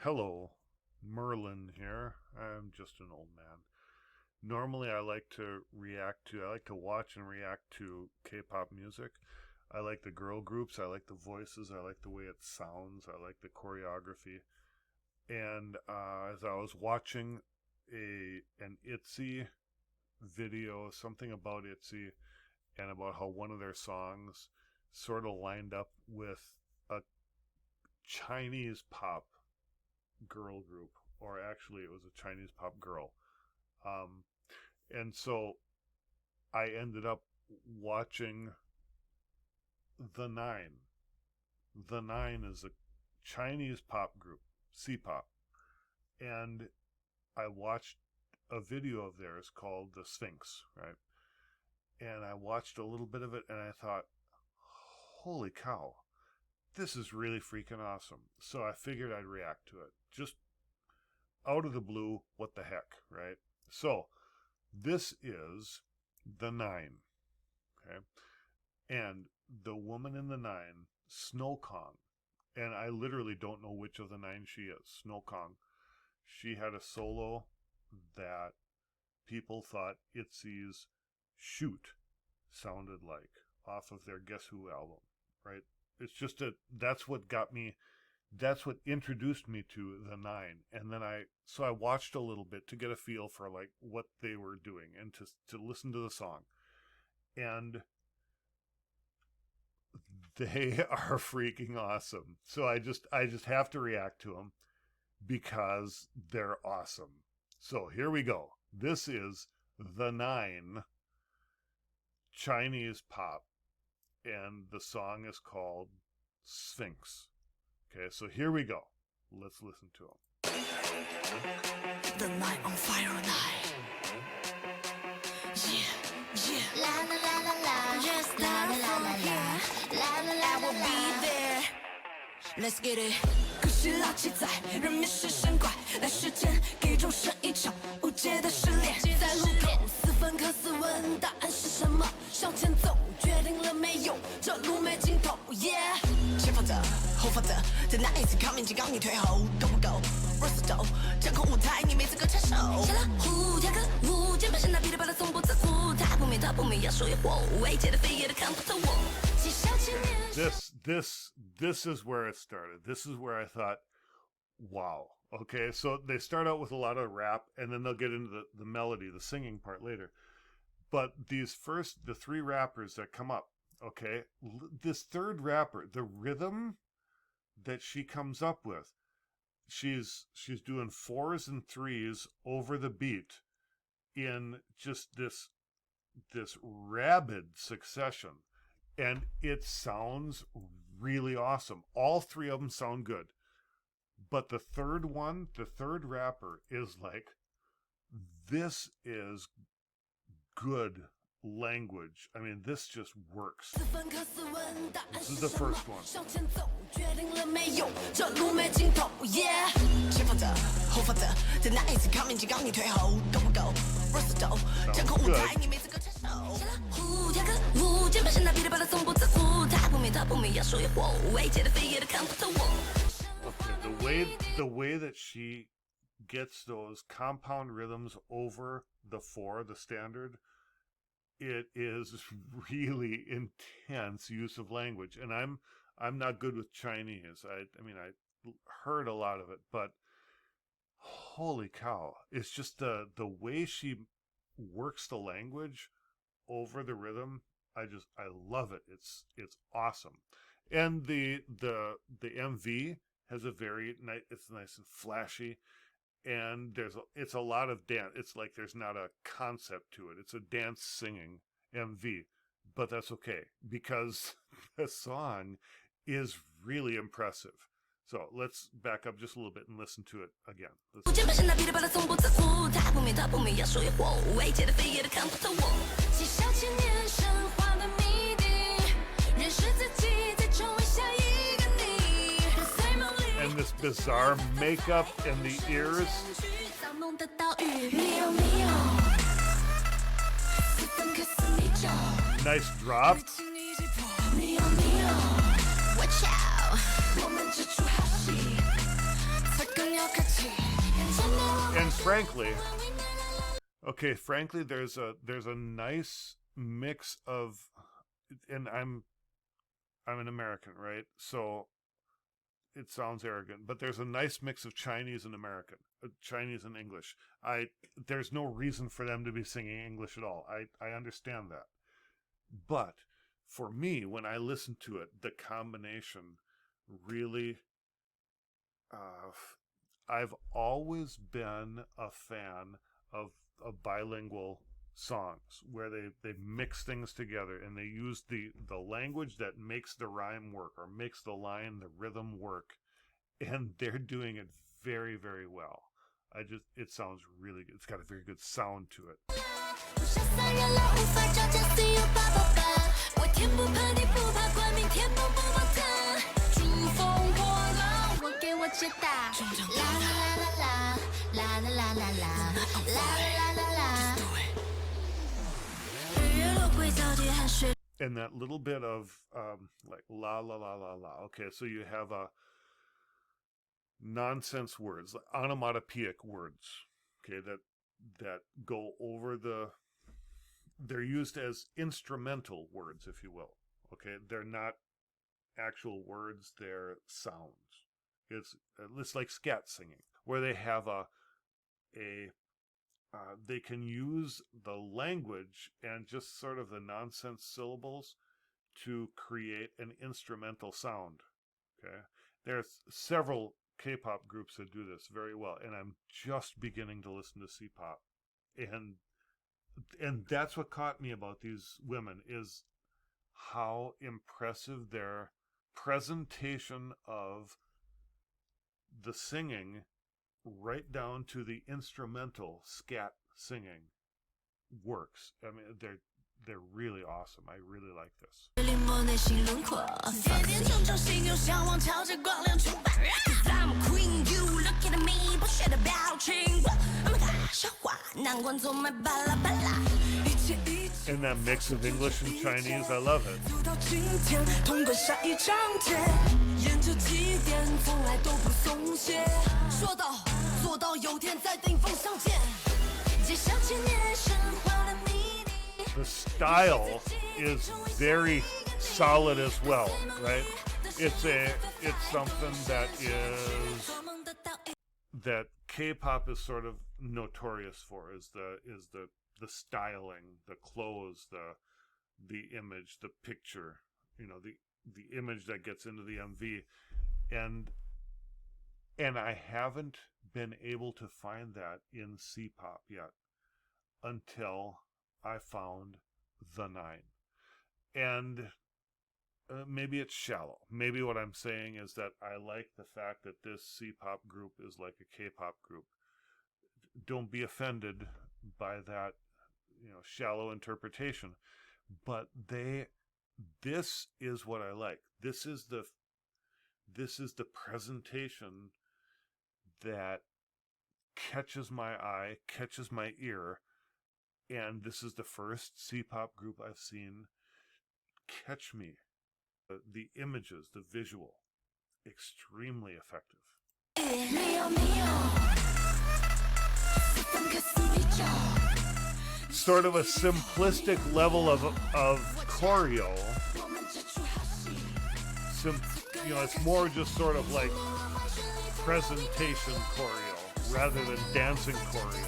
Hello, Merlin here. I'm just an old man. Normally I like to watch and react to K-pop music. I like the girl groups, I like the voices, I like the way it sounds, I like the choreography. And as I was watching an ITZY video, something about ITZY, and about how one of their songs sort of lined up with a Chinese pop girl group, or actually it was a Chinese pop girl. And so I ended up watching The9. The9 is a Chinese pop group, Cpop. And I watched a video of theirs called the SPHINX, right? And I watched a little bit of it and I thought, holy cow, this is really freaking awesome. So I figured I'd react to it. Just out of the blue, what the heck, right? So this is The9, okay? And the woman in The9, Snow Kong, and I literally don't know which of the 9 she is, Snow Kong. She had a solo that people thought ITZY's Shoot sounded like off of their Guess Who album, right? It's just that's what introduced me to The9. And then I watched a little bit to get a feel for like what they were doing and to listen to the song. And they are freaking awesome. So I just have to react to them because they're awesome. So here we go. This is The9 Chinese pop, and the song is called SPHINX. Okay, so here we go. Let's listen to them. The night on fire night. Yeah. La la la la la. Just la la la la la. La la la la la. Let's get it. 可惜老七在人面是神怪，来世间给众生一场无解的失恋。在路口四分刻四问答案是什么？向前走，决定了没有？这路没尽头。Yeah， 前方的后方的，在那一次抗命警告你退后，够不够 ？Rose 斗，掌控舞台，你没资格插手。下了虎跳个舞，键盘上那噼里啪啦从不在乎，他不灭他不灭，要说一火，未解的非也都看不透我。 This is where it started. This is where I thought, wow. Okay, so they start out with a lot of rap, and then they'll get into the melody, the singing part later. But the 3 rappers that come up, okay, this third rapper, the rhythm that she comes up with, she's doing 4s and 3s over the beat in just this rabid succession. And it sounds really awesome. All 3 of them sound good. But the third rapper is like, this is good language. I mean, this just works. This is the first one. Okay, the way that she gets those compound rhythms over the 4, the standard, it is really intense use of language. And I'm not good with Chinese. I mean I heard a lot of it, but holy cow, it's just the way she works the language over the rhythm. I love it. It's awesome. And the MV has a very nice, it's nice and flashy, and it's a lot of dance. It's like there's not a concept to it. It's a dance singing MV, but that's okay because the song is really impressive. So let's back up just a little bit and listen to it again. And this bizarre makeup and the ears. Nice drop. Watch out. And frankly, there's a nice mix of, and I'm an American, right? So it sounds arrogant, but there's a nice mix of Chinese and American, Chinese and English. There's no reason for them to be singing English at all. I understand that. But for me, when I listen to it, the combination really, I've always been a fan of bilingual songs where they mix things together and they use the language that makes the rhyme work or makes the line, the rhythm work, and they're doing it very, very well. It sounds really good. It's got a very good sound to it. And that little bit of like la la la la la. Okay, so you have nonsense words, like onomatopoeic words. Okay, that go over they're used as instrumental words, if you will. Okay, they're not actual words, they're sounds. It's like scat singing, where they have they can use the language and just sort of the nonsense syllables to create an instrumental sound. Okay, there's several K-pop groups that do this very well, and I'm just beginning to listen to C-pop, and that's what caught me about these women, is how impressive their presentation of the singing, right down to the instrumental scat singing, works. I mean, they're really awesome. I really like this. And that mix of English and Chinese, I love it. The style is very solid as well, right? It's something that K-pop is sort of notorious for, is the styling, the clothes, the image, the picture, the image that gets into the MV, and I haven't been able to find that in C-pop yet until I found The9. And maybe it's shallow. Maybe what I'm saying is that I like the fact that this C-pop group is like a K-pop group. Don't be offended by that, shallow interpretation. But this is what I like. This is the presentation that catches my eye, catches my ear, and this is the first C-pop group I've seen catch me. The images, the visual, extremely effective. Sort of a simplistic level of choreo. It's more just sort of like presentation choreo rather than dancing choreo.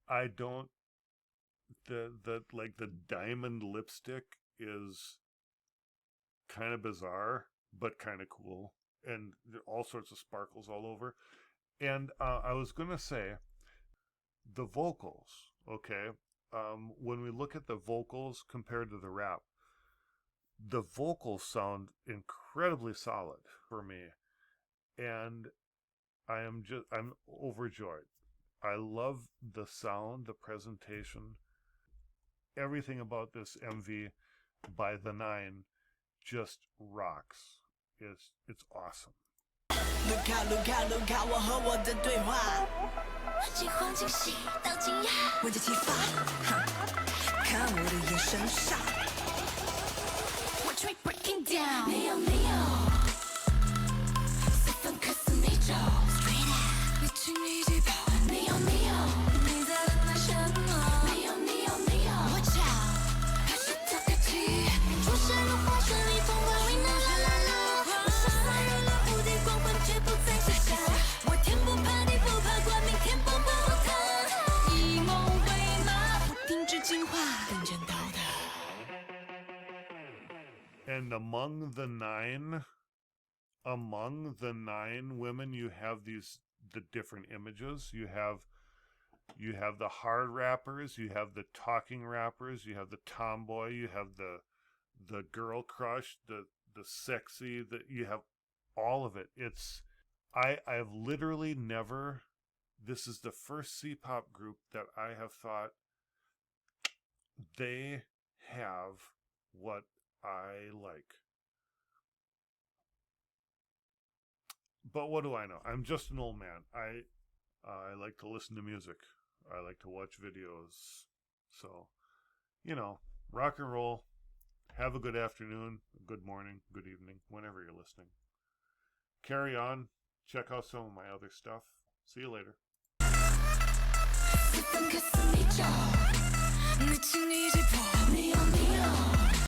I don't, the diamond lipstick is kind of bizarre, but kind of cool. And there are all sorts of sparkles all over. And I was going to say, the vocals, okay? When we look at the vocals compared to the rap, the vocals sound incredibly solid for me, and I'm overjoyed. I love the sound, the presentation, everything about this MV by The9 just rocks. It's awesome. 我和我的对话，惊慌惊喜到惊讶，闻着启发，看我的眼神杀。Watch me breaking down，没有没有，四分可思美照 ，Straight out， 你请你去跑，没有没有，你在等待什么？没有没有没有，Watch out， 开始打开机，出现了化身里疯狂为难啦啦啦，我傻傻人了，无敌光环绝不再下下，我天不怕地不怕，冠冕天崩不塌，以梦为马，不停止进化，等见到的。And among the nine women, you have the different images. You have the hard rappers, you have the talking rappers, you have the tomboy, you have the girl crush, the sexy, you have all of it. I've literally never, this is the first C-pop group that I have thought they have what I like. But what do I know? I'm just an old man. I like to listen to music. I like to watch videos. So, rock and roll. Have a good afternoon, good morning, good evening, whenever you're listening. Carry on. Check out some of my other stuff. See you later. 四分可思美照，你请你去跑，没有没有。